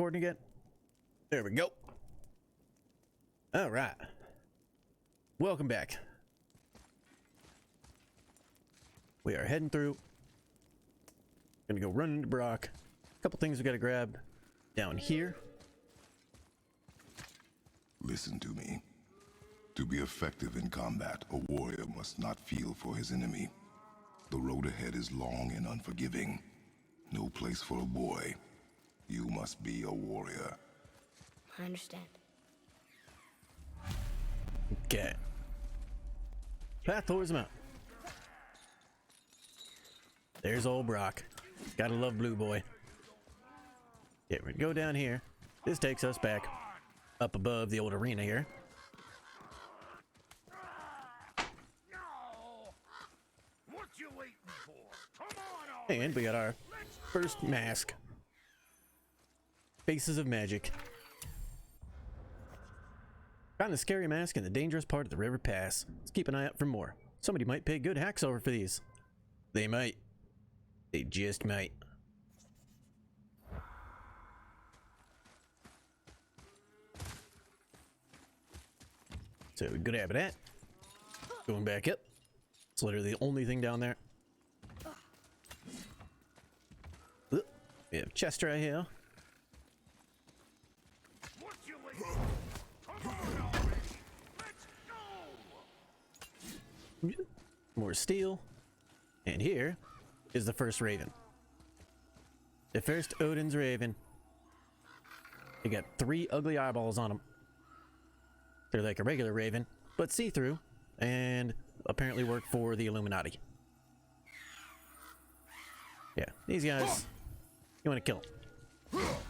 recording again? There we go. All right. Welcome back. We are heading through. Gonna go run into Brock. A couple things we gotta grab down here. Listen to me. To be effective in combat, a warrior must not feel for his enemy. The road ahead is long and unforgiving. No place for a boy. You must be a warrior. I understand. Okay. Path towards the mountain. There's old Brock. Gotta love Blue Boy. Yeah, we're gonna go down here. This takes us back up above the old arena here. What you waiting for? Come on, And we got our first mask. Faces of Magic. Found a scary mask in the dangerous part of the river pass. Let's keep an eye out for more. Somebody might pay good hacks over for these. They might. They just might. So good habit at. Going back up. It's literally the only thing down there. We have a chest right here. What you waiting for? Come on already. Let's go. More steel. And here is the first raven. The first Odin's raven. They got 3 ugly eyeballs on them. They're like a regular raven, but see-through, and apparently work for the Illuminati. Yeah, these guys, you want to kill them.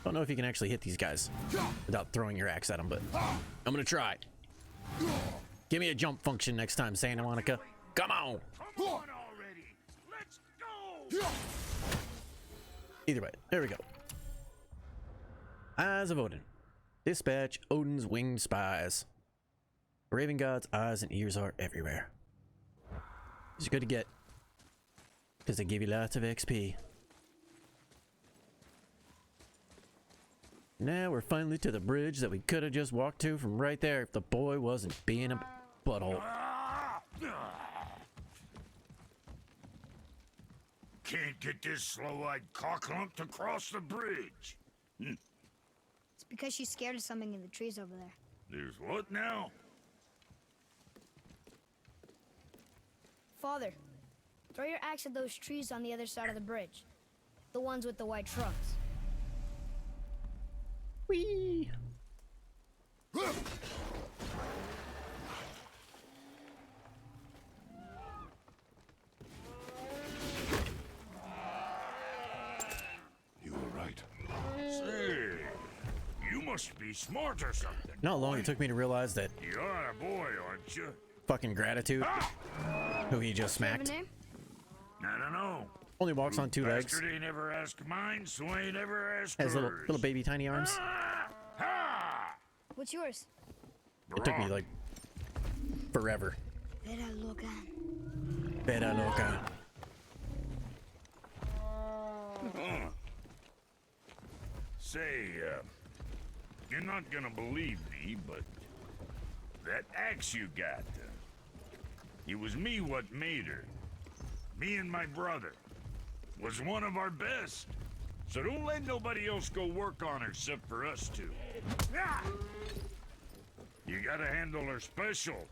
Don't know if you can actually hit these guys without throwing your axe at them, but I'm gonna try. Give me a jump function next time, Santa Monica. Come on! Come on already. Let's go. Either way, there we go. Eyes of Odin. Dispatch Odin's winged spies. Raven God's eyes and ears are everywhere. It's good to get, because they give you lots of XP. Now we're finally to the bridge that we could have just walked to from right there if the boy wasn't being a butthole. Can't get this slow-eyed cocklump to cross the bridge. It's because she's scared of something in the trees over there. There's what now? Father, throw your axe at those trees on the other side of the bridge. The ones with the white trunks. Whee! You were right. Say, you must be smart or something. Not long it took me to realize that You're a boy, aren't you? fucking Gratitude, who he just Do you have a smacked, name? I don't know. only walks on 2 legs, Bastard ain't ever asked mine, so ain't ever asked has hers. little baby tiny arms. Ha! What's yours? It took me like forever. Vera Logan. Beta loca. Say, you're not gonna believe me, but that axe you got, it was me what made her. Me and my brother. Was one of our best. So don't let nobody else go work on her except for us two. Ah! You gotta handle her special,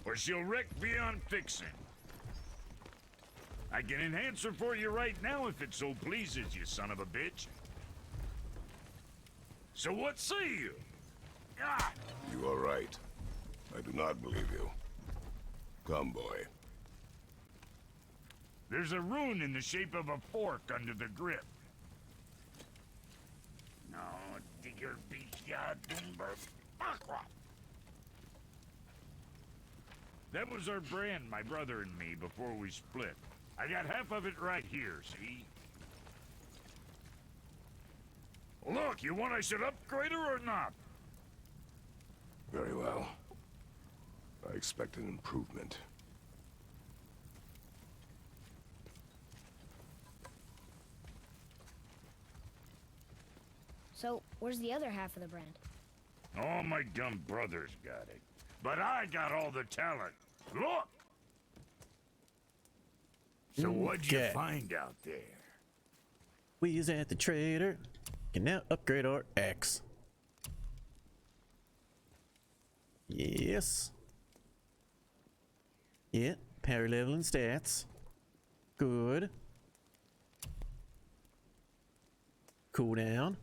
or she'll wreck beyond fixing. I can enhance her for you right now if it so pleases you, son of a bitch. So what say you? Ah! You are right. I do not believe you. Come, boy. There's a rune in the shape of a fork under the grip. No, digger beast dumber. That was our brand, my brother and me, before we split. I got half of it right here, see? Look, you want I should upgrade her or not? Very well. I expect an improvement. So, Where's the other half of the brand? All my dumb brothers got it. But I got all the talent. Look! So what'd you Okay. find out there? We is at the trader. Can now upgrade our axe. Yes. Yeah, power level and stats. Good. Cooldown.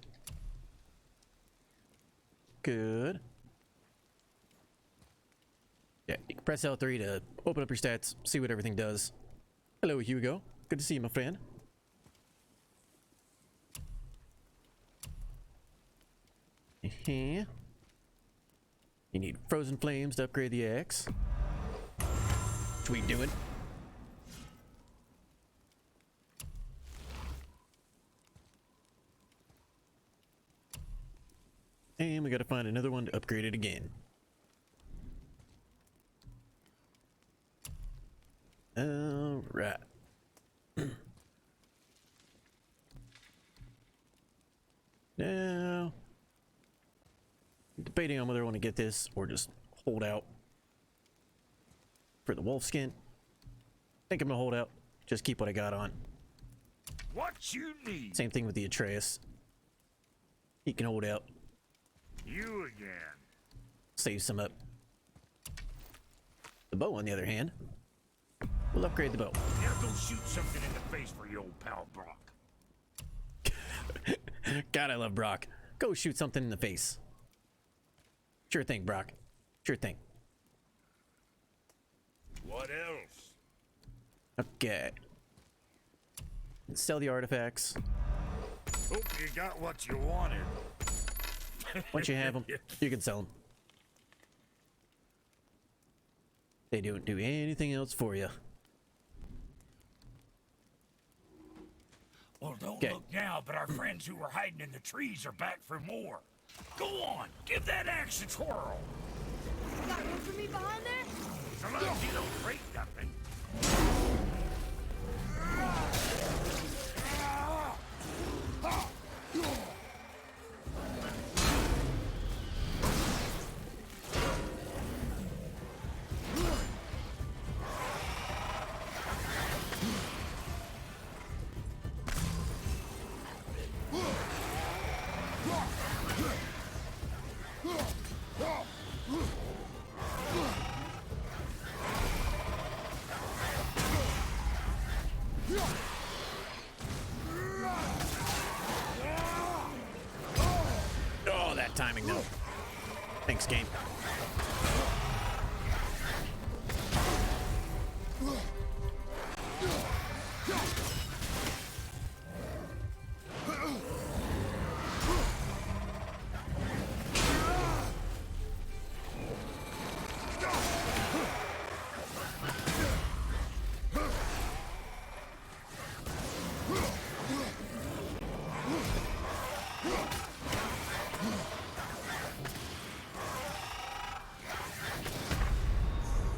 Good. Yeah, you can press L3 to open up your stats, see what everything does. Hello, Hugo. Good to see you, my friend. You need frozen flames to upgrade the axe. What we doing? And we gotta find another one to upgrade it again. All right. Now, debating on whether I want to get this or just hold out for the wolf skin. I think I'm gonna hold out. Just keep what I got on. What you need? Same thing with the Atreus. He can hold out. You again. Save some up. The bow, on the other hand, we'll upgrade the bow. Now go shoot something in the face for your old pal Brock. God, I love Brock. Go shoot something in the face. Sure thing, Brock. Sure thing. What else? Okay. Sell the artifacts. Hope you got what you wanted. Once you have them, you can sell them. They don't do anything else for you. Well, don't Okay. look now, but our friends who were hiding in the trees are back for more. Go on, give that axe a twirl. Got room for me behind there? So long as you don't break nothing. Oh, that timing though. Thanks, game.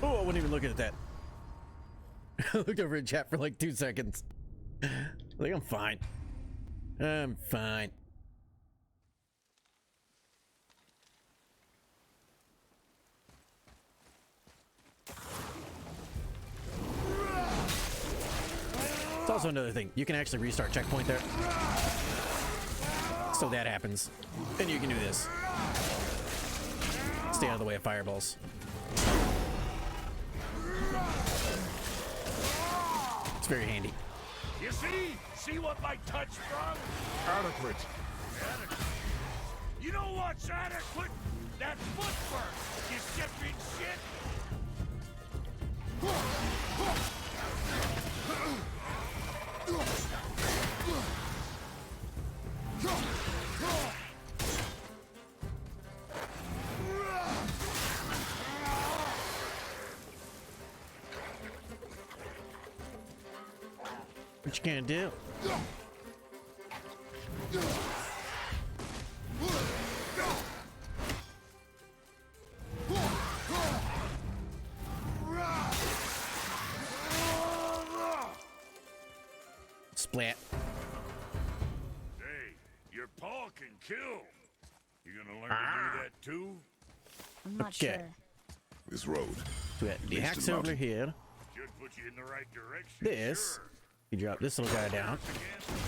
Oh, I wasn't even looking at that. I looked over in chat for like 2 seconds. Like, I'm fine. I'm fine. It's also another thing. You can actually restart checkpoint there. So that happens. Then you can do this. Stay out of the way of fireballs. It's very handy. You see? See what my touch brought? Adequate. Adequate. You know what's adequate? That footwork, you shipping shit. What you gonna do? Splat. Hey, your paw can kill. You gonna learn to do that too? I'm not Okay. sure. This road. So we got the Leads to axe the over mountain. here. Should put you in the right direction. This, Sure. you drop this little guy down. Again.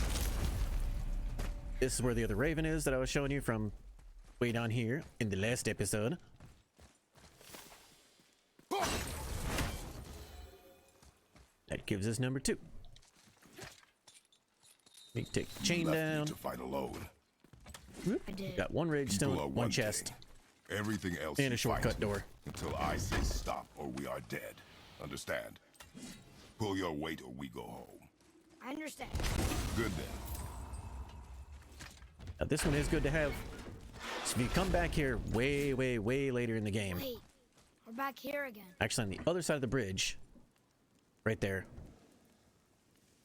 This is where the other raven is that I was showing you from way down here in the last episode. That gives us number 2. We take the chain Left down. me to fight alone. I did. Got one rage People are stone, one thing. chest, Everything else and you a shortcut fight door. until I say stop or we are dead. Understand? Pull your weight or we go home. I understand. Good then. Now, this one is good to have. So if you come back here way later in the game, Wait, we're back here again. actually on the other side of the bridge, right there,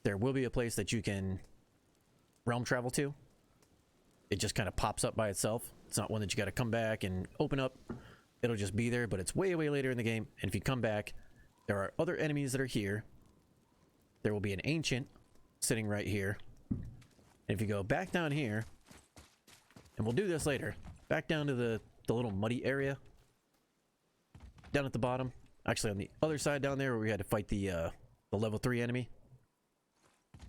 there will be a place that you can realm travel to. It just kind of pops up by itself. It's not one that you got to come back and open up. It'll just be there, but it's way later in the game. And if you come back, there are other enemies that are here. There will be an ancient sitting right here. And if you go back down here, and we'll do this later, back down to the little muddy area down at the bottom, actually on the other side down there where we had to fight the level 3 enemy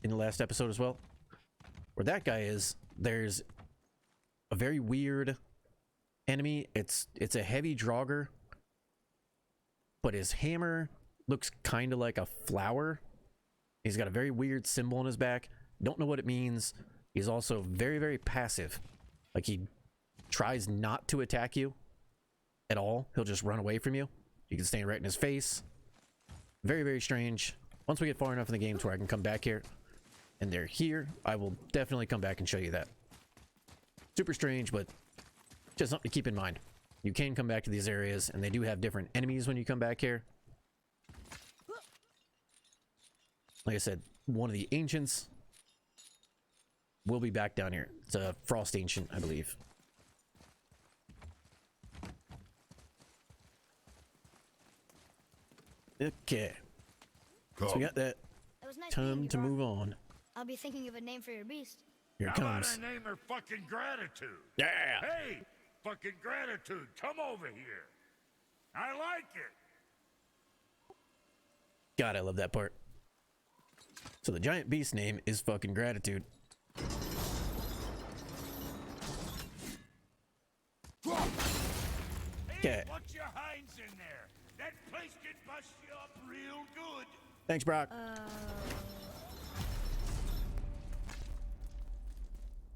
in the last episode as well, where that guy is, there's a very weird enemy. It's a heavy draugr, but his hammer looks kind of like a flower. He's got a very weird symbol on his back. Don't know what it means. He's also very passive. Like, he tries not to attack you at all. He'll just run away from you. You can stand right in his face. Very strange. Once we get far enough in the game to where I can come back here and they're here, I will definitely come back and show you that. Super strange, but just something to keep in mind. You can come back to these areas, and they do have different enemies when you come back here. Like I said, one of the ancients will be back down here. It's a frost ancient, I believe. Okay, Come. so we got that. It was nice meeting Time you, to Rock. move on. I'll be thinking of a name for your beast. Here it How about comes. I name her fucking Gratitude? Yeah! Hey, fucking Gratitude, come over here. I like it. God, I love that part. So the giant beast name is fucking Gratitude. Hey, Okay. watch your hinds in there. That place can bust you up real good. Thanks, Brock.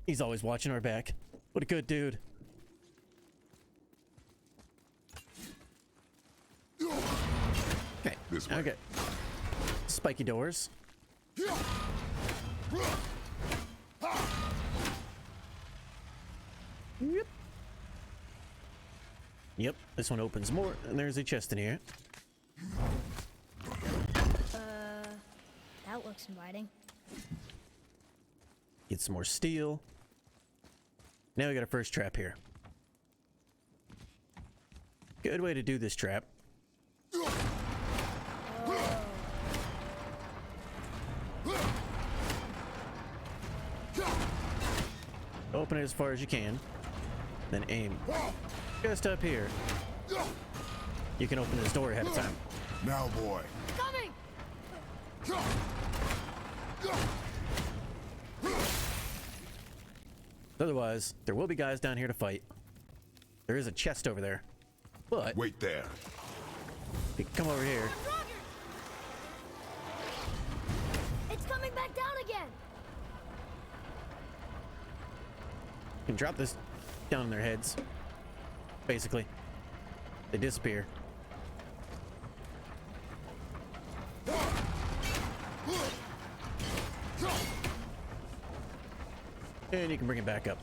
He's always watching our back. What a good dude. Okay. This way. Okay. Spiky doors. Yep. Yep. This one opens more, and there's a chest in here. That looks inviting. Get some more steel. Now we got our first trap here. Good way to do this trap. Open it as far as you can. Then aim just up here. You can open this door ahead of time. Now, boy. Coming! Otherwise, there will be guys down here to fight. There is a chest over there. But Wait there. you can come over here. It's coming back down again! You can drop this down on their heads. Basically. They disappear. And you can bring it back up.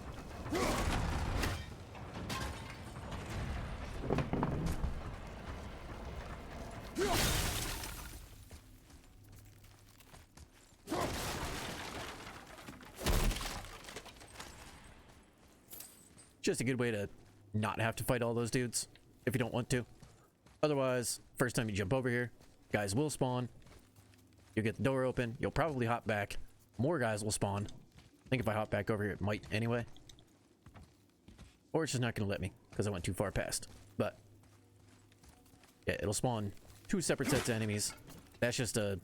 Just a good way to not have to fight all those dudes if you don't want to. Otherwise, first time you jump over here, guys will spawn. You'll get the door open. You'll probably hop back. More guys will spawn. I think if I hop back over here, it might anyway. Or it's just not going to let me because I went too far past. But yeah, it'll spawn 2 separate sets of enemies. That's just a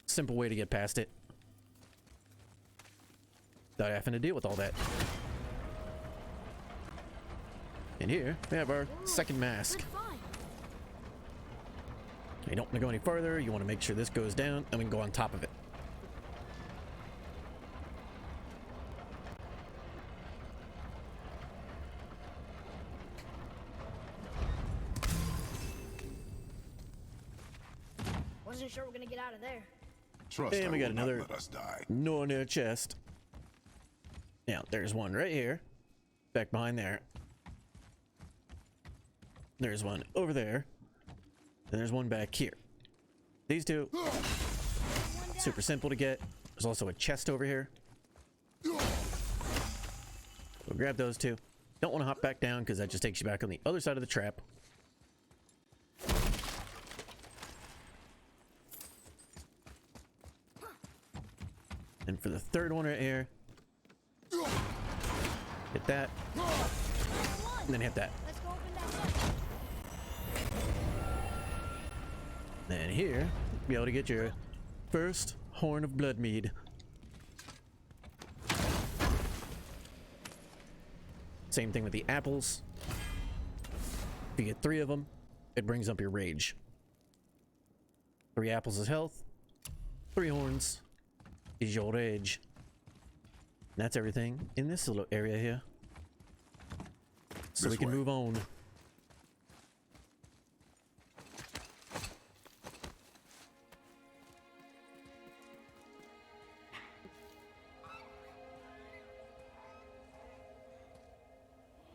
simple way to get past it without having to deal with all that. And here we have our second mask. You don't want to go any farther. You want to make sure this goes down and we can go on top of it. Wasn't sure we're gonna get out of there. Trust And I we got will not another let us die. Norse chest. Now, there's one right here. Back behind there. There's one over there. And there's one back here. These two, super simple to get. There's also a chest over here. We'll grab those two. Don't want to hop back down because that just takes you back on the other side of the trap. And for the third one right here, hit that, and then hit that. Let's go open that one. Then here, be able to get your first horn of blood mead. Same thing with the apples. If you get 3 of them, it brings up your rage. 3 apples is health, 3 horns is your rage. And that's everything in this little area here. So This we can way. move on.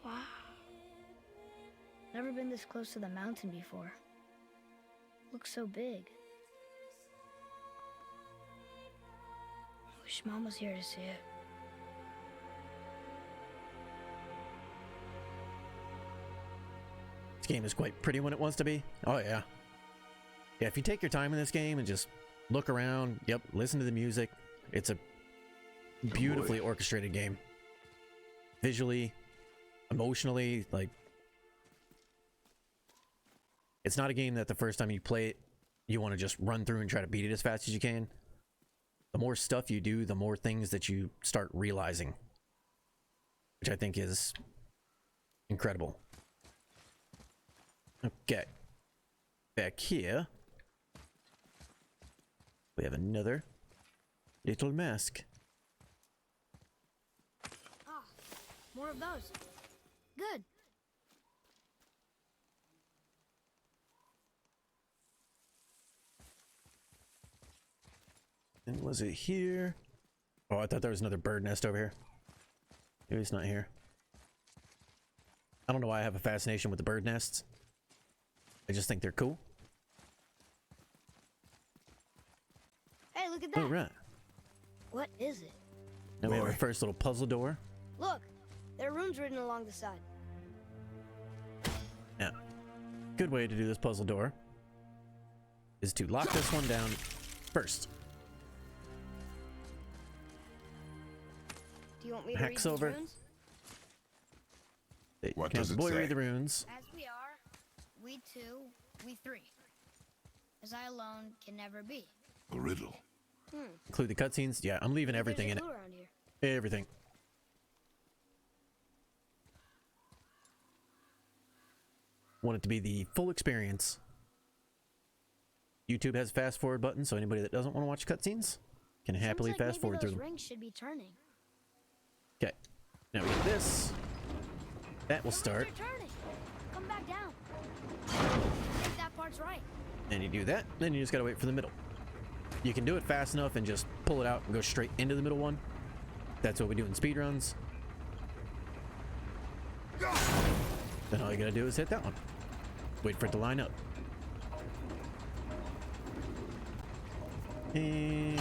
Wow. Never been this close to the mountain before. Looks so big. Wish Mom was here to see it. This game is quite pretty when it wants to be. Oh yeah. Yeah, if you take your time in this game and just look around, yep, listen to the music, it's a beautifully orchestrated game. Visually, emotionally, like, it's not a game that the first time you play it, you want to just run through and try to beat it as fast as you can. The more stuff you do, the more things that you start realizing, which I think is incredible. Okay. Back here, we have another little mask. Ah, more of those. Good. And was it here? Oh, I thought there was another bird nest over here. Maybe it's not here. I don't know why I have a fascination with the bird nests. I just think they're cool. Hey, look at that. Oh, right. What is it? Now we have our Boy. first little puzzle door. Look, there are runes written along the side. Now, good way to do this puzzle door is to lock this one down first. Do you want me to Hacks read these over. runes? What Can does the it boy say? read the runes? As we are, we two, we three. As I alone can never be. A riddle. Include the cutscenes. Yeah, I'm leaving everything in There's it. a clue around here. Everything. Want it to be the full experience. YouTube has a fast forward button, so anybody that doesn't want to watch cutscenes can happily Seems like fast forward maybe through those them. rings should be turning. Okay. Now we get this. That will Those start. are turning. Come back down. I think that part's right. And you do that, then you just gotta wait for the middle. You can do it fast enough and just pull it out and go straight into the middle one. That's what we do in speedruns. Then all you gotta do is hit that one. Wait for it to line up. And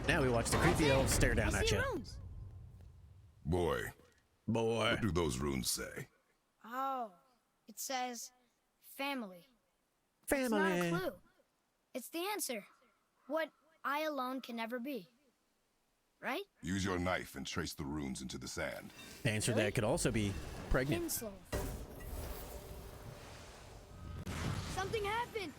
now we watch the creepy elves stare down I at see you. runes. Boy, Boy. what do those runes say? Oh, it says family. It's not a Family. clue. It's the answer. What I alone can never be. right? Use your knife and trace the runes into the sand. The answer to Really? that could also be pregnant. Insult. Something happened.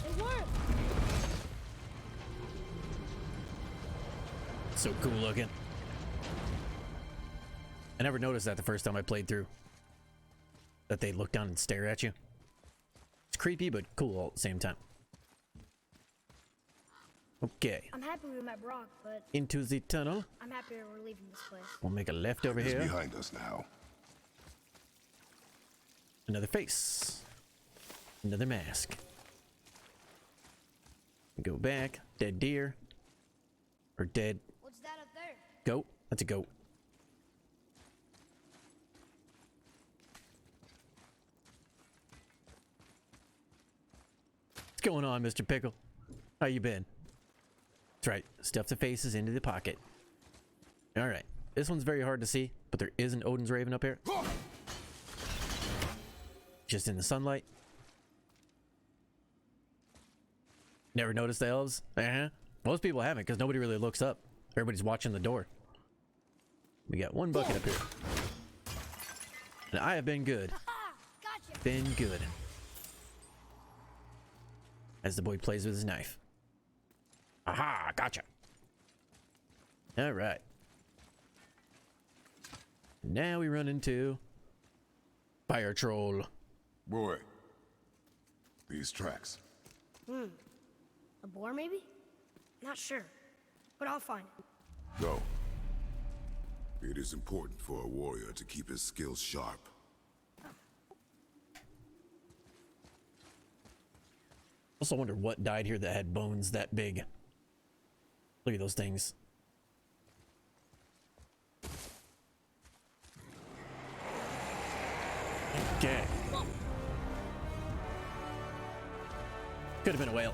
It worked. So cool looking. I never noticed that the first time I played through. That they look down and stare at you. It's creepy, but cool all at the same time. Okay. I'm happy we met Brock, but Into the tunnel. I'm happier we're leaving this place. We'll make a left over It's here. behind us now. Another face. Another mask. Go back. Dead deer. Or dead What's that up there? goat. That's a goat. What's going on, Mr. Pickle? How you been? That's right. Stuff the faces into the pocket. Alright. This one's very hard to see, but there is an Odin's Raven up here. Just in the sunlight. Never noticed the elves? Most people haven't because nobody really looks up. Everybody's watching the door. We got one bucket up here. And I have been good. Gotcha. Been good. As the boy plays with his knife. Aha, gotcha. Alright. Now we run into Fire Troll. Boy, these tracks. A boar, maybe? Not sure, but I'll find it. Go. It is important for a warrior to keep his skills sharp. Also wonder what died here that had bones that big. Look at those things. Okay. Could have been a whale.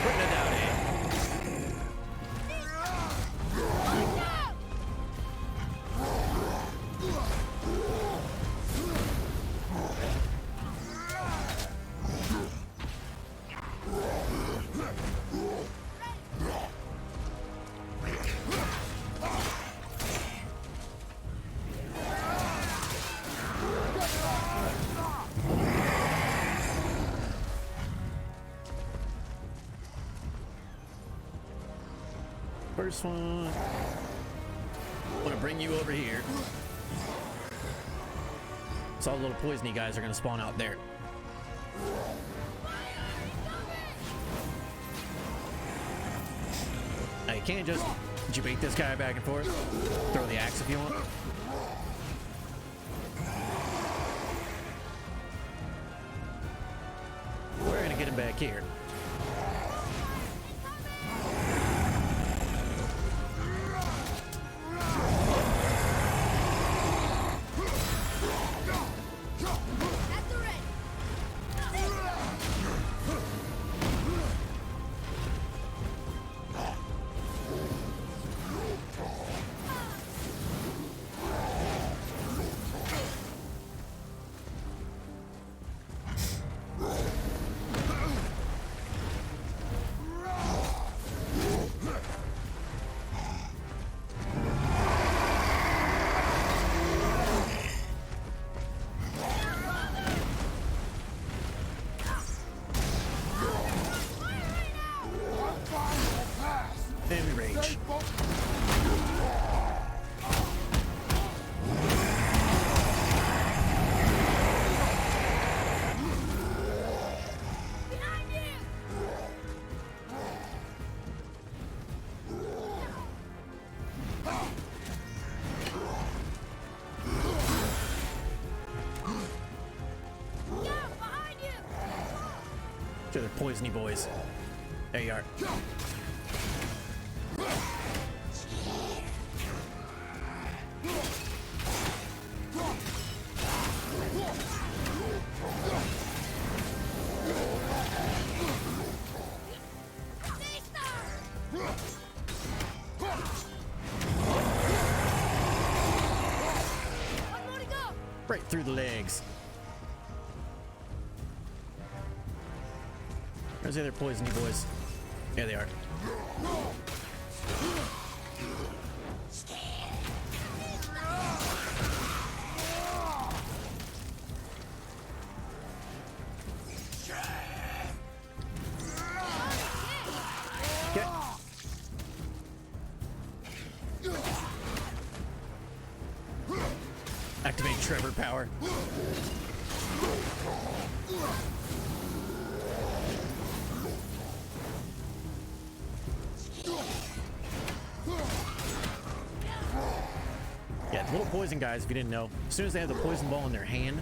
Putting it down, eh? First one. I'm gonna bring you over here. So all the little poisony guys are gonna spawn out there. Now you can't just debate this guy back and forth. Throw the axe if you want. We're gonna get him back here. And we rage. To the poisony boys. There you are. Right through the legs. Where's the other poisony boys? There they are. Okay. Activate Trevor power. Yeah, the little poison guys, if you didn't know, as soon as they have the poison ball in their hand,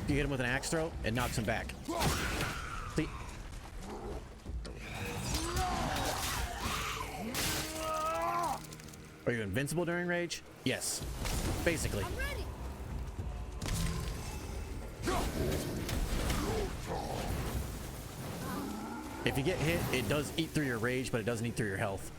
if you hit them with an axe throw, it knocks them back. See? Are you invincible during rage? Yes. Basically. I'm ready. If you get hit, it does eat through your rage, but it doesn't eat through your health.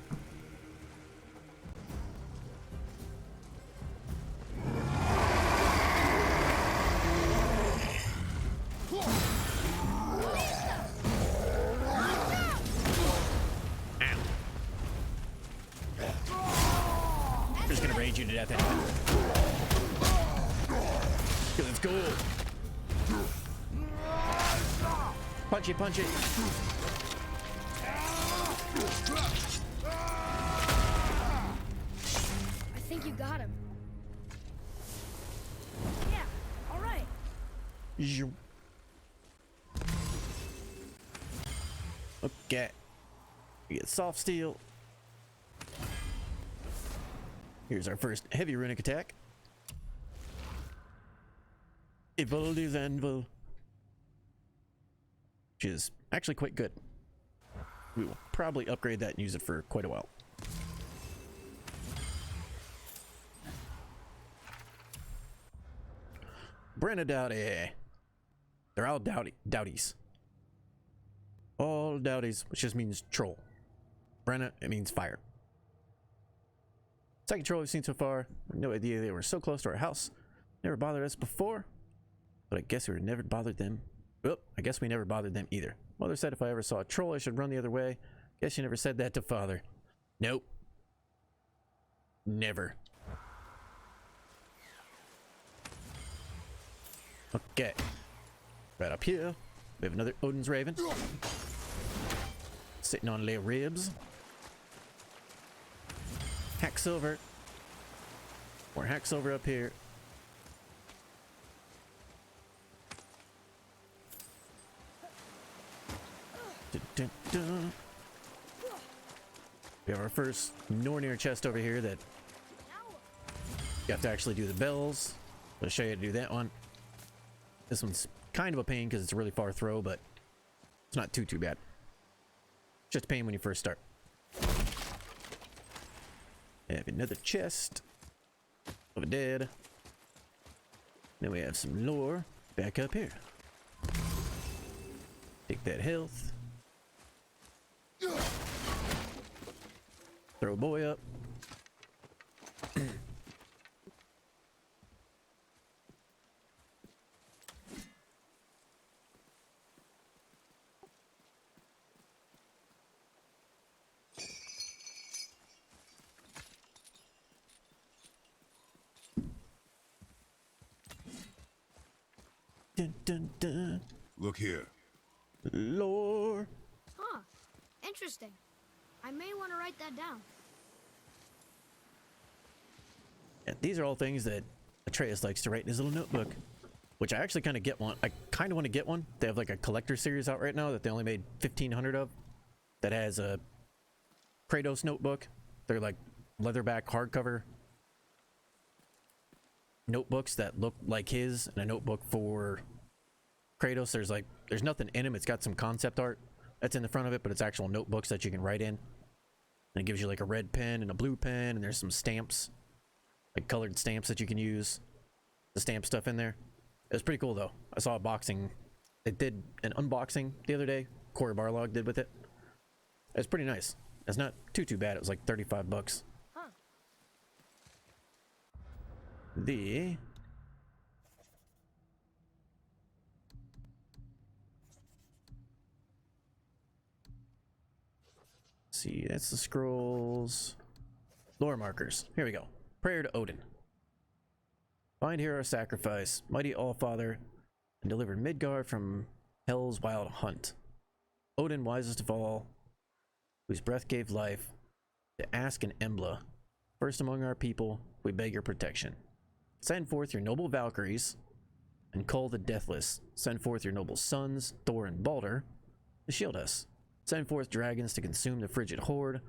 I'm just gonna rage you to death anyway. Because it's cool. Punch it, punch it. I think you got him. Yeah, all right. Zoom. Okay. We get soft steel. Here's our first heavy runic attack. Evolves Anvil. Which is actually quite good. We will probably upgrade that and use it for quite a while. Brenna Dowdy. They're all Dowdies. All Dowdies, which just means troll. Brenna, it means fire. Second troll we've seen so far. No idea they were so close to our house. Never bothered us before. But I guess we never bothered them. Well, I guess we never bothered them either. Mother said if I ever saw a troll, I should run the other way. Guess you never said that to Father. Nope. Never. Okay. Right up here, we have another Odin's Raven. Sitting on lay ribs. Hack silver. More hack silver up here. Dun, dun, dun. We have our first Nornir chest over here that you have to actually do the bells. I'll show you how to do that one. This one's kind of a pain because it's a really far throw, but it's not too bad. Just a pain when you first start. I have another chest of a dead. Then we have some lore back up here. Take that health. Throw a boy up. Dun, dun, dun. Look here. Lore. Huh. Interesting. I may want to write that down. Yeah, these are all things that Atreus likes to write in his little notebook, which I actually kind of get one. I kind of want to get one. They have like a collector series out right now that they only made 1,500 of that has a Kratos notebook. They're like leatherback hardcover notebooks that look like his, and a notebook for Kratos. There's nothing in them. It's got some concept art that's in the front of it, but it's actual notebooks that you can write in. And it gives you like a red pen and a blue pen, and there's some stamps, like colored stamps that you can use to stamp stuff in there. It was pretty cool though. I saw a boxing. They did an unboxing the other day. Corey Barlog did with it. It was pretty nice. It's not too bad. It was like $35. Huh. The see, that's the scrolls. Lore markers. Here we go. Prayer to Odin. Find here our sacrifice, mighty Allfather, and deliver Midgard from hell's wild hunt. Odin, wisest of all, whose breath gave life, to Ask and Embla, first among our people, we beg your protection. Send forth your noble Valkyries, and Kull the Deathless. Send forth your noble sons, Thor and Balder, to shield us. Send forth dragons to consume the frigid horde.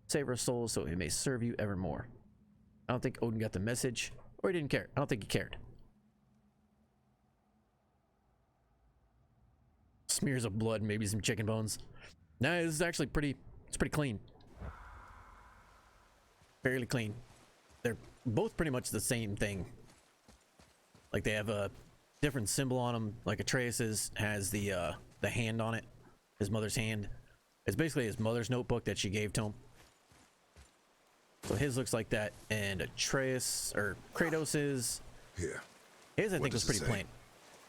Save our souls so we may serve you evermore. I don't think Odin got the message, or he didn't care. I don't think he cared. Smears of blood, maybe some chicken bones. Nah, this is actually it's pretty clean. Fairly clean. They're both pretty much the same thing. Like they have a different symbol on them. Like Atreus's has the hand on it. His mother's hand. It's basically his mother's notebook that she gave to him. So his looks like that, and Atreus, or Kratos's. Here. His I think was pretty plain.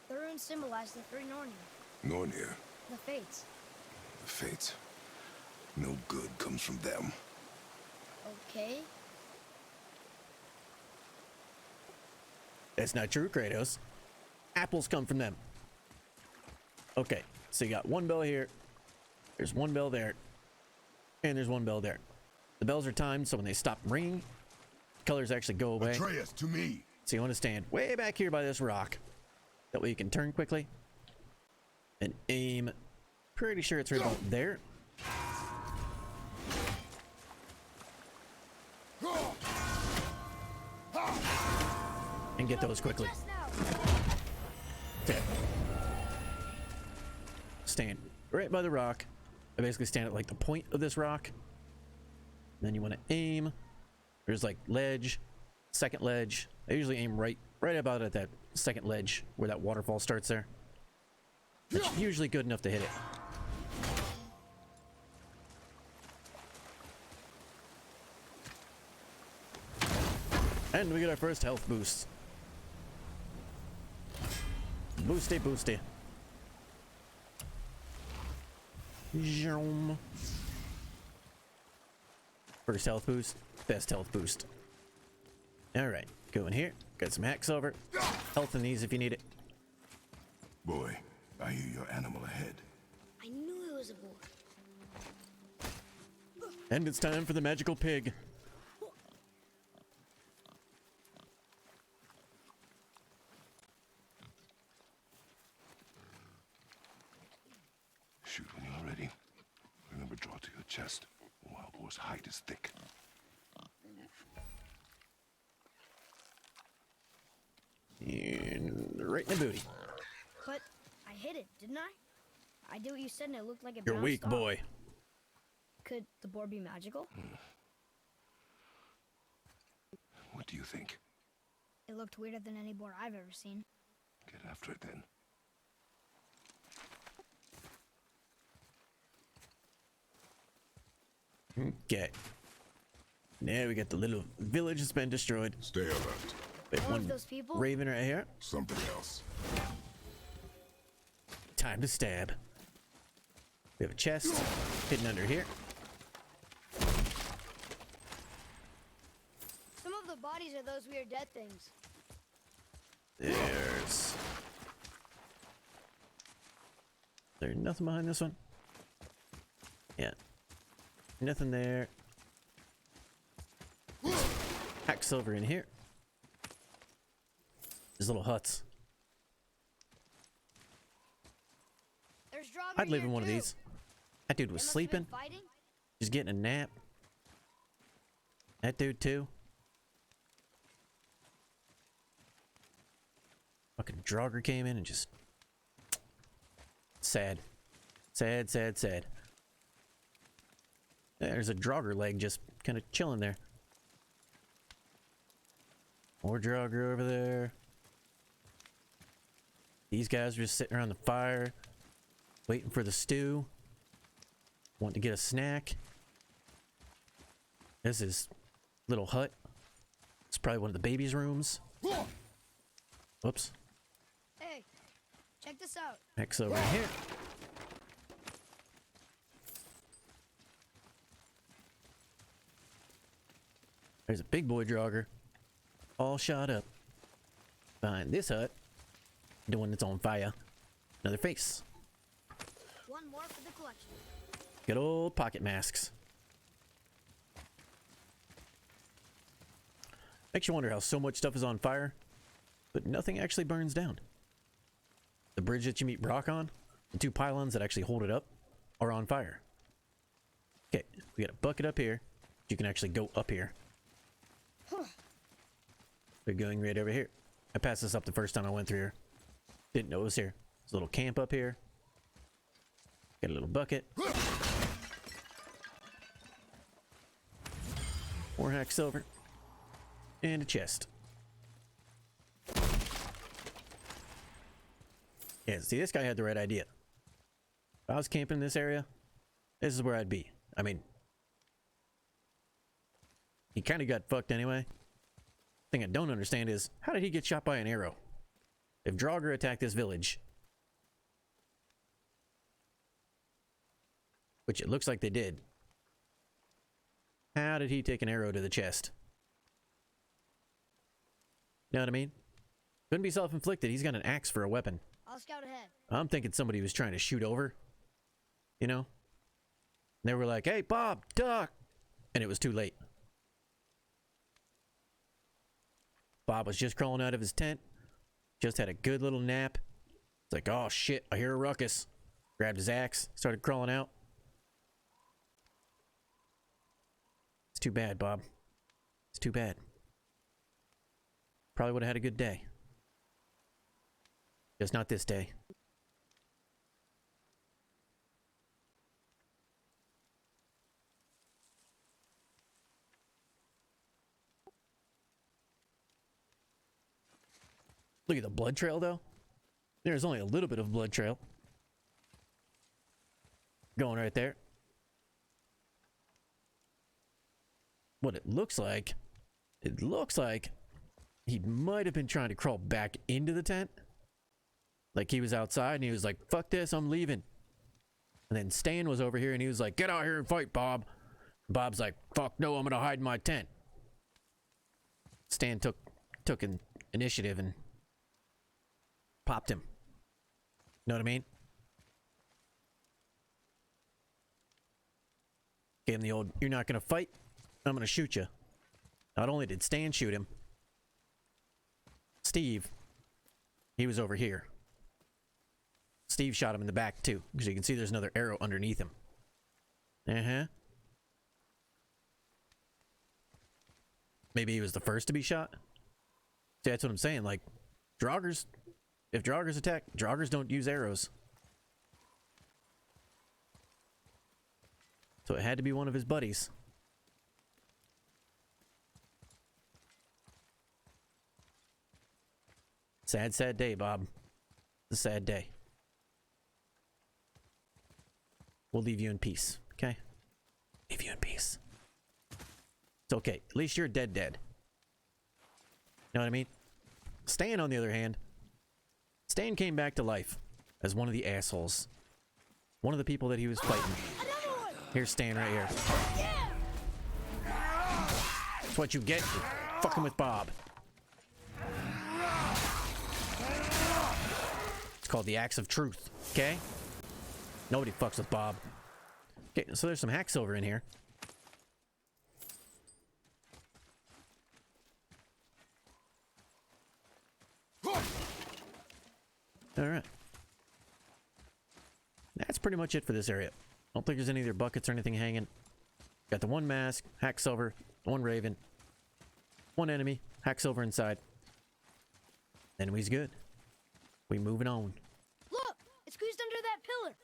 The runes symbolize the three Nornir. Nornir. The Fates. The Fates. No good comes from them. Okay. That's not true, Kratos. Apples come from them. Okay, so you got one bell here. There's one bell there. And there's one bell there. The bells are timed, so when they stop ringing, colors actually go away. Atreus, to me. So you want to stand way back here by this rock. That way you can turn quickly. And aim. Pretty sure it's right about there. And get those quickly. Okay. Stand right by the rock. I basically stand at like the point of this rock. Then you want to aim. There's like ledge, second ledge. I usually aim right about at that second ledge where that waterfall starts there. That's usually good enough to hit it. And we get our first health boost. Boosty, boosty. Zoom. First health boost, best health boost. Alright, go in here. Got some hacks over. Health in these if you need it. Boy, I hear your animal ahead. I knew it was a boar. And it's time for the magical pig. Shoot when you're ready. Remember, draw to your chest. A wild boar's hide is thick. And right in the booty. But I hit it, didn't I? I did what you said and it looked like it You're bounced weak, off. boy. Could the boar be magical? What do you think? It looked weirder than any boar I've ever seen. Get after it then. Okay. Now we got the little village that's been destroyed. Stay alert. We have One one of those people? raven right here. Something else. Time to stab. We have a chest hidden under here. Some of the bodies are those weird dead things. There's nothing behind this one. Yeah. Nothing there. Hack silver in here. These little huts. There's Draugr I'd live here in one of too. these. That dude They was must have been sleeping. fighting? Just getting a nap. That dude too. Fucking Draugr came in and just... Sad. Sad, sad, sad. There's a Draugr leg just kind of chilling there. More Draugr over there. These guys are just sitting around the fire, waiting for the stew. Want to get a snack. This is little hut. It's probably one of the babies' rooms. Whoops. Hey, check this out. X over here. There's a big boy Draugr, all shot up. Behind this hut, the one that's on fire. Another face. One more for the collection. Good old pocket masks. Makes you wonder how so much stuff is on fire, but nothing actually burns down. The bridge that you meet Brock on, the two pylons that actually hold it up, are on fire. Okay, we got a bucket up here. You can actually go up here. We're going right over here. I passed this up the first time I went through here. Didn't know it was here. There's a little camp up here. Got a little bucket. More hack silver. And a chest. Yeah, see, this guy had the right idea. If I was camping in this area, this is where I'd be. I mean, he kind of got fucked anyway. Thing I don't understand is, how did he get shot by an arrow? If Draugr attacked this village, which it looks like they did, how did he take an arrow to the chest? You know what I mean? Couldn't be self-inflicted. He's got an axe for a weapon. I'll scout ahead. I'm thinking somebody was trying to shoot over, you know? And they were like, hey, Bob, duck! And it was too late. Bob was just crawling out of his tent. Just had a good little nap. It's like, oh shit, I hear a ruckus. Grabbed his axe, started crawling out. It's too bad, Bob. It's too bad. Probably would have had a good day. Just not this day. Look at the blood trail, though. There's only a little bit of blood trail. Going right there. What it looks like he might have been trying to crawl back into the tent. Like he was outside and he was like, fuck this, I'm leaving. And then Stan was over here and he was like, get out here and fight, Bob. Bob's like, fuck no, I'm gonna hide in my tent. Stan took an initiative and popped him. Know what I mean? Gave him the old, you're not gonna fight, I'm gonna shoot you. Not only did Stan shoot him, Steve, he was over here. Steve shot him in the back too, because you can see there's another arrow underneath him. Maybe he was the first to be shot. See, that's what I'm saying. Like, Draugrs, if Draugrs attack, Draugrs don't use arrows. So it had to be one of his buddies. Sad, sad day, Bob. It's a sad day. We'll leave you in peace, okay? Leave you in peace. It's okay. At least you're dead. You know what I mean? Stan, on the other hand, Stan came back to life as one of the assholes. One of the people that he was fighting. Here's Stan right here. That's what you get for fucking with Bob. It's called the Axe of Truth, okay? Nobody fucks with Bob. Okay, so there's some hack silver in here. Alright. That's pretty much it for this area. I don't think there's any other buckets or anything hanging. Got the one mask, hack silver, one raven, one enemy, hack silver inside. Then we's good. We moving on. Look! It's squeezed under that pillar!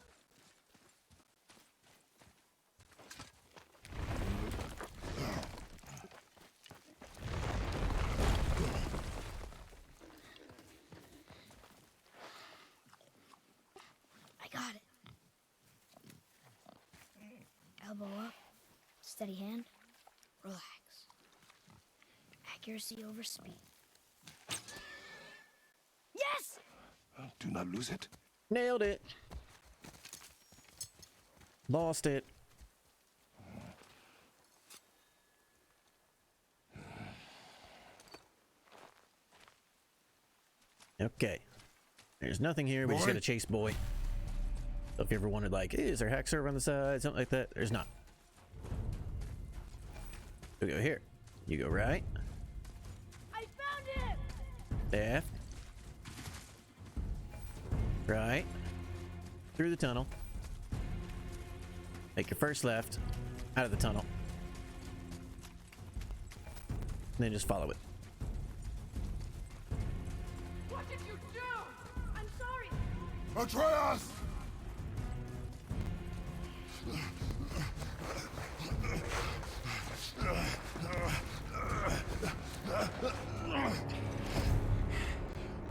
I got it. Elbow up, steady hand, relax. Accuracy over speed. Yes! Do not lose it. Nailed it. Lost it. Okay. There's nothing here. We just Boy? gotta chase boy. So if you ever wondered, like, hey, is there a hack server on the side? Something like that. There's not. We go here. You go right. I found him! Left. Right. Through the tunnel. Make your first left. Out of the tunnel. And then just follow it. What did you do? I'm sorry! Atreus!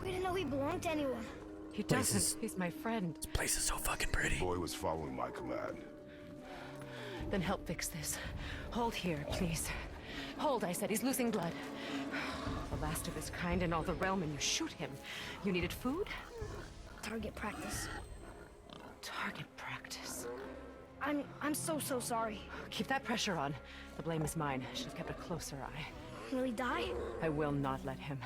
We didn't know he belonged to anyone. He Places. doesn't. He's my friend. This place is so fucking pretty. Boy was following my command. Then help fix this. Hold here, please. Hold, I said. He's losing blood. The last of his kind in all the realm, and you shoot him. You needed food? Target practice. Target practice. I'm so sorry. Keep that pressure on. The blame is mine. I should have kept a closer eye. Will he die? I will not let him.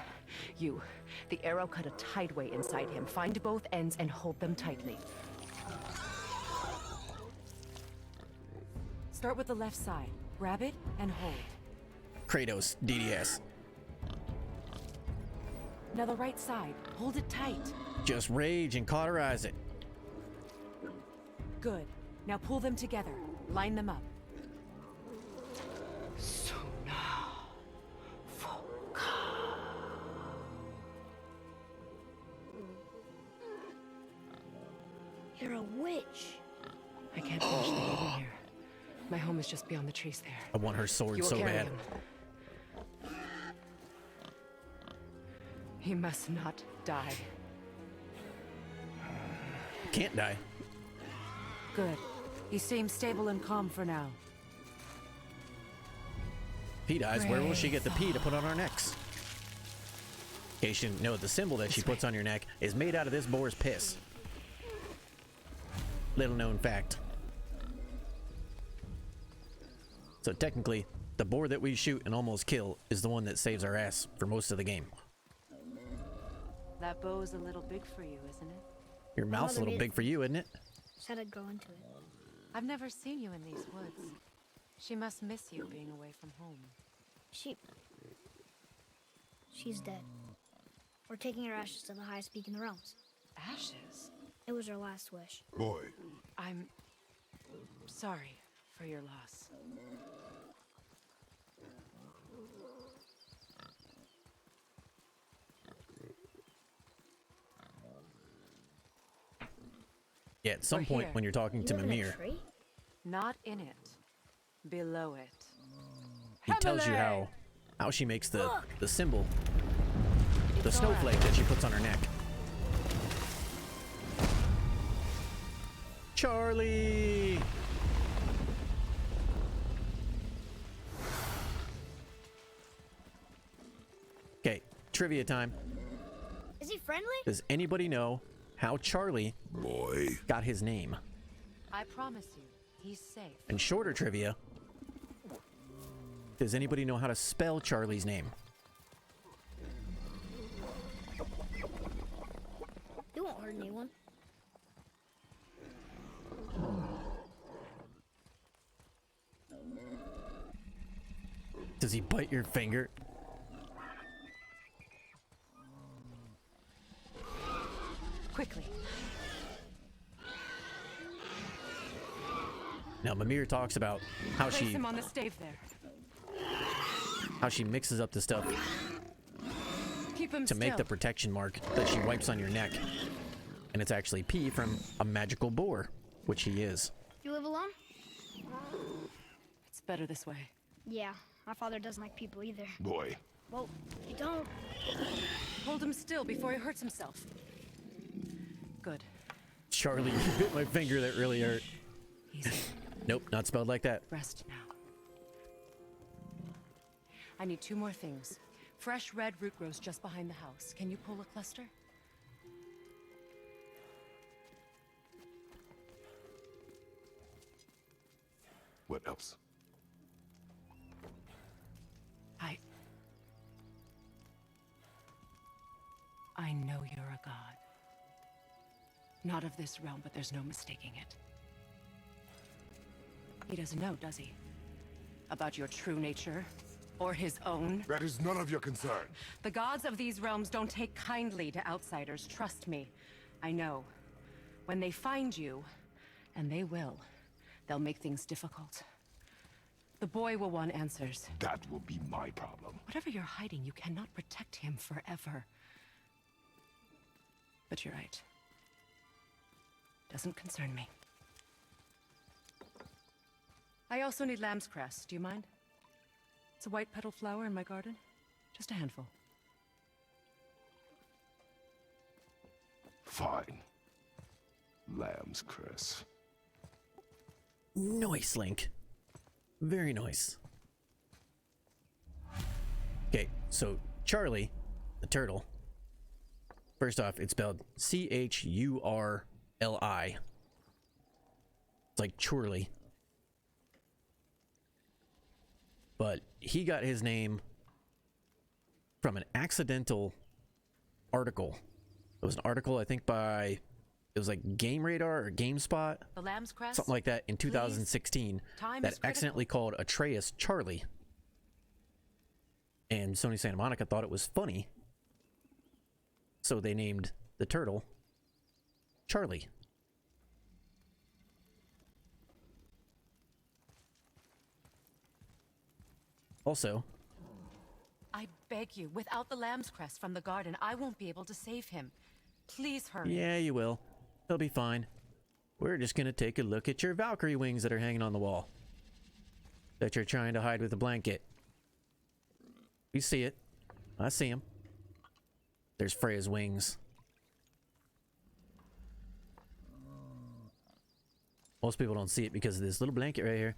You. The arrow cut a tideway inside him. Find both ends and hold them tightly. Start with the left side. Grab it and hold. Kratos, DDS. Now the right side. Hold it tight. Just rage and cauterize it. Good. Now pull them together. Line them up. So now, You're a witch. I can't finish the evening here. My home is just beyond the trees there. I want her sword You will so carry bad. him. He must not die. Can't die. Good. He seems stable and calm for now. If he dies, where will she get the P to put on our necks? In case you didn't know, the symbol that she puts on your neck is made out of this boar's piss. Little known fact. So technically, the boar that we shoot and almost kill is the one that saves our ass for most of the game. That bow's a little big for you, isn't it? Your mouth's a little big for you, isn't it? Said I'd grow into it. I've never seen you in these woods. She must miss you being away from home. She's dead. We're taking her ashes to the highest peak in the realms. Ashes? It was her last wish. Boy, I'm sorry for your loss. Yeah, at some We're point here. when you're talking You to live in a Mimir, tree? Not in it. Below it. he tells you Heavily! how she makes the symbol, the It's all right. snowflake that she puts on her neck. Charlie! Okay, trivia time. Is he friendly? Does anybody know how Charlie boy. got his name? I promise you, he's safe. And shorter trivia, does anybody know how to spell Charlie's name? He won't hurt anyone. Does he bite your finger? Quickly. Now Mimir talks about how Place she him on the stave there. mixes up the stuff Keep him to make the still. protection mark that she wipes on your neck. And it's actually pee from a magical boar, which he is. You live alone? It's better this way. Yeah, my father doesn't like people either. Boy, Well, you don't. Hold him still before he hurts himself. Good. Charlie, you bit my finger, that really hurt. Easy. Nope, not spelled like that. Rest now. I need 2 more things. Fresh red root grows just behind the house. Can you pull a cluster? what else? I know you're god. Not of this realm, but there's no mistaking it. He doesn't know, does he? About your true nature? Or his own? That is none of your concern. The gods of these realms don't take kindly to outsiders, trust me. I know. When they find you, and they will, they'll make things difficult. The boy will want answers. That will be my problem. Whatever you're hiding, you cannot protect him forever. But you're right. Doesn't concern me. I also need lamb's cress. Do you mind? It's a white petal flower in my garden. Just a handful. Fine. Lamb's cress. Nice, Link. Very nice. Okay, so Charlie, the turtle. First off, it's spelled Churli. It's like Churli. But he got his name from an accidental article. It was an article, I think, by, it was like Game Radar or GameSpot, The lamb's crest? something like that, in 2016, Time that is critical. accidentally called Atreus Charlie. And Sony Santa Monica thought it was funny, so they named the turtle Charlie. Also, I beg you, without the lamb's crest from the garden, I won't be able to save him. Please hurry. yeah, you will. He'll be fine. We're just gonna take a look at your Valkyrie wings that are hanging on the wall, that you're trying to hide with a blanket. You see it. I see him. There's Freya's wings. Most people don't see it because of this little blanket right here.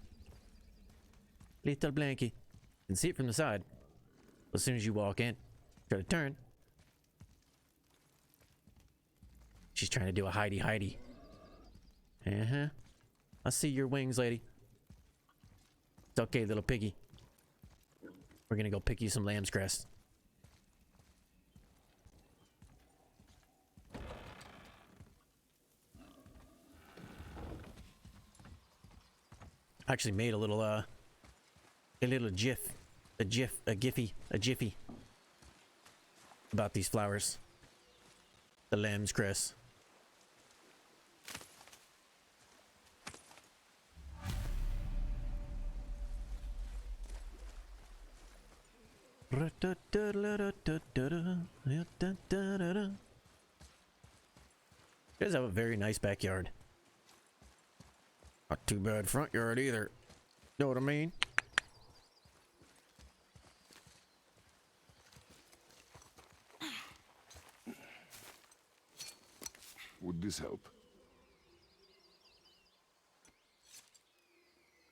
Little blanket. You can see it from the side. As soon as you walk in, try to turn. She's trying to do a hidey. Uh-huh. I see your wings, lady. It's okay, little piggy. We're gonna go pick you some lamb's crest. I actually made a little gif, a jiffy about these flowers. The lamb's crest. You guys have a very nice backyard. Not too bad front yard either. Know what I mean? Would this help?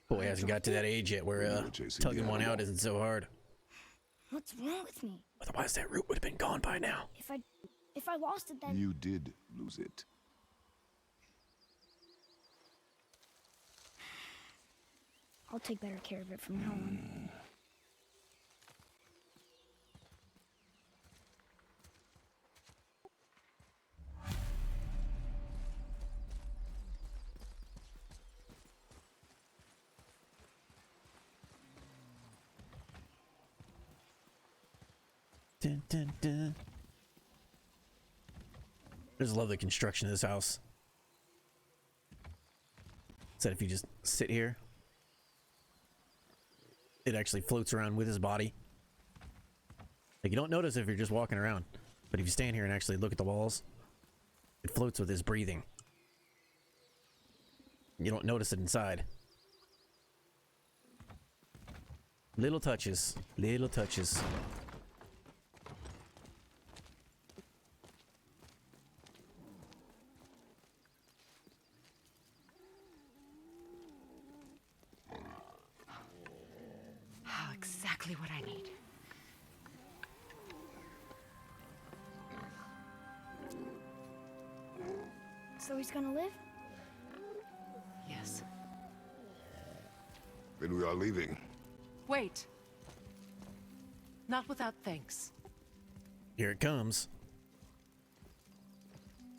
Boy hasn't got to that age yet where tugging one out isn't so hard. What's wrong with me? Otherwise that root would have been gone by now. If I lost it, then You did lose it. I'll take better care of it from now on. Dun, dun, dun. I just love the construction of this house. Said if you just sit here, it actually floats around with his body. Like, you don't notice if you're just walking around, but if you stand here and actually look at the walls, it floats with his breathing. You don't notice it inside. Little touches, little touches. Exactly what I need. So he's gonna live? Yes. Then we are leaving. Wait. Not without thanks. Here it comes.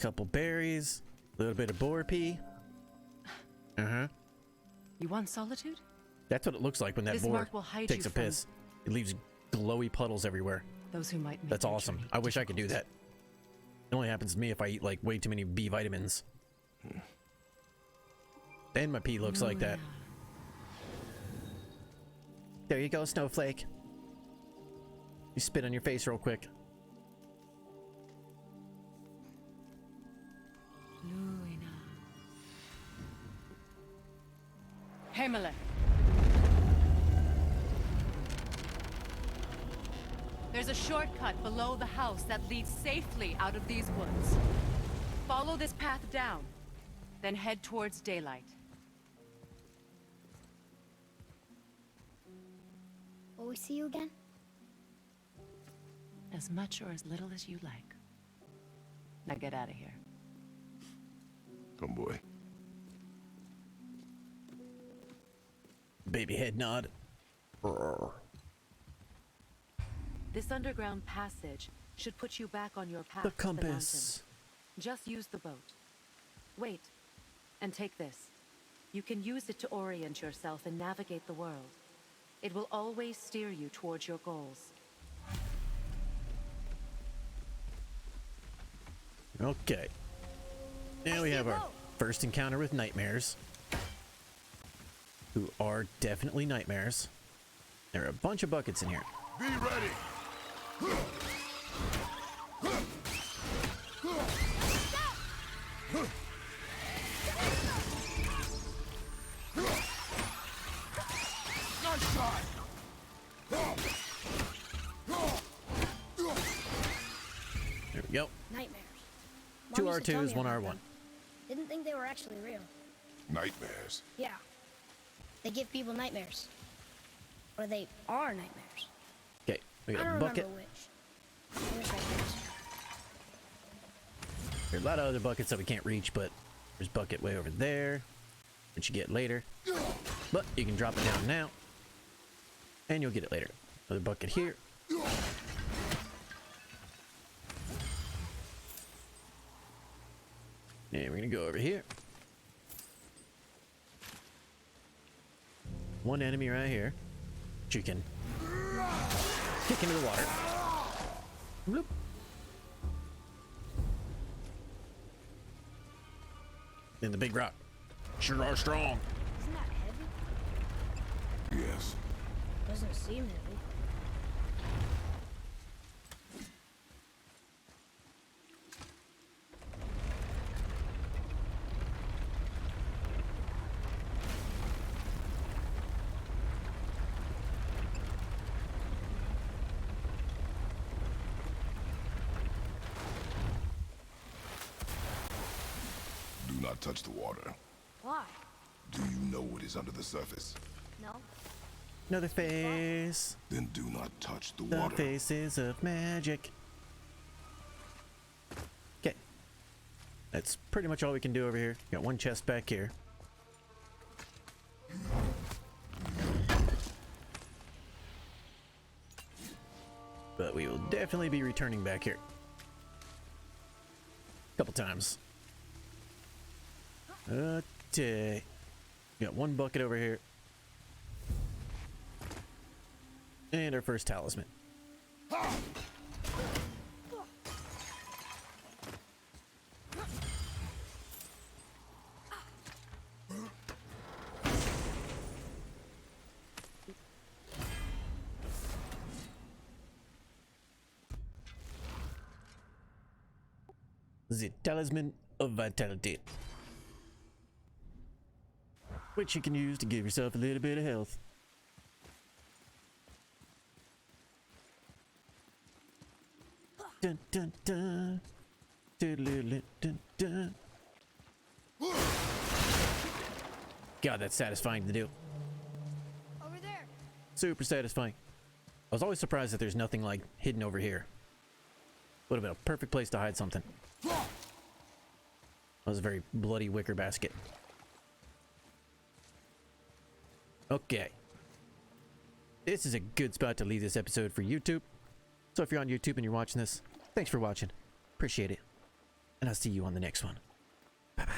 Couple berries, a little bit of boar pea. Uh-huh. You want solitude? That's what it looks like when that This boar mark will hide takes you a piss. It leaves glowy puddles everywhere. Those who might make That's their awesome. journey I wish I could do difficult. that. It only happens to me if I eat like way too many B vitamins. And my pee looks like that. There you go, Snowflake. You spit on your face real quick. Luina. Heimele. There's a shortcut below the house that leads safely out of these woods. Follow this path down, then head towards daylight. Will we see you again? As much or as little as you like. Now get out of here. Come, boy. Baby head nod. This underground passage should put you back on your path The to the mountain. compass. Just use the boat. Wait, and take this. You can use it to orient yourself and navigate the world. It will always steer you towards your goals. Okay. Now we have our first encounter with nightmares. Who are definitely nightmares. There are a bunch of buckets in here. Be ready! Nice shot! There we go. Nightmares. Two Mom used to tell R2s, me one about R1. them. Didn't think they were actually real. Nightmares. Yeah. They give people nightmares. Or they are nightmares. Okay, we I got don't a bucket. remember which. I wish I could. There are a lot of other buckets that we can't reach, but there's a bucket way over there, which you get later. But you can drop it down now, and you'll get it later. Another bucket here. And we're gonna go over here. One enemy right here, which you can kick into the water. Bloop. And the big rock. Sure are strong. Isn't that heavy? Yes. Doesn't seem heavy. Do not touch the water. Why? Do you know what is under the surface? No. Another face. Then do not touch the The water. faces of magic. Okay. That's pretty much all we can do over here. Got one chest back here. But we will definitely be returning back here. A couple times. Okay. Got one bucket over here. And our first talisman. The Talisman of Vitality, which you can use to give yourself a little bit of health. Dun dun dun. Doodle-doodle, dun dun. God, that's satisfying to do. Over there. Super satisfying. I was always surprised that there's nothing like hidden over here. Would have been a perfect place to hide something. That was a very bloody wicker basket. Okay. This is a good spot to leave this episode for YouTube. So if you're on YouTube and you're watching this, thanks for watching. Appreciate it. and I'll see you on the next one. Bye bye.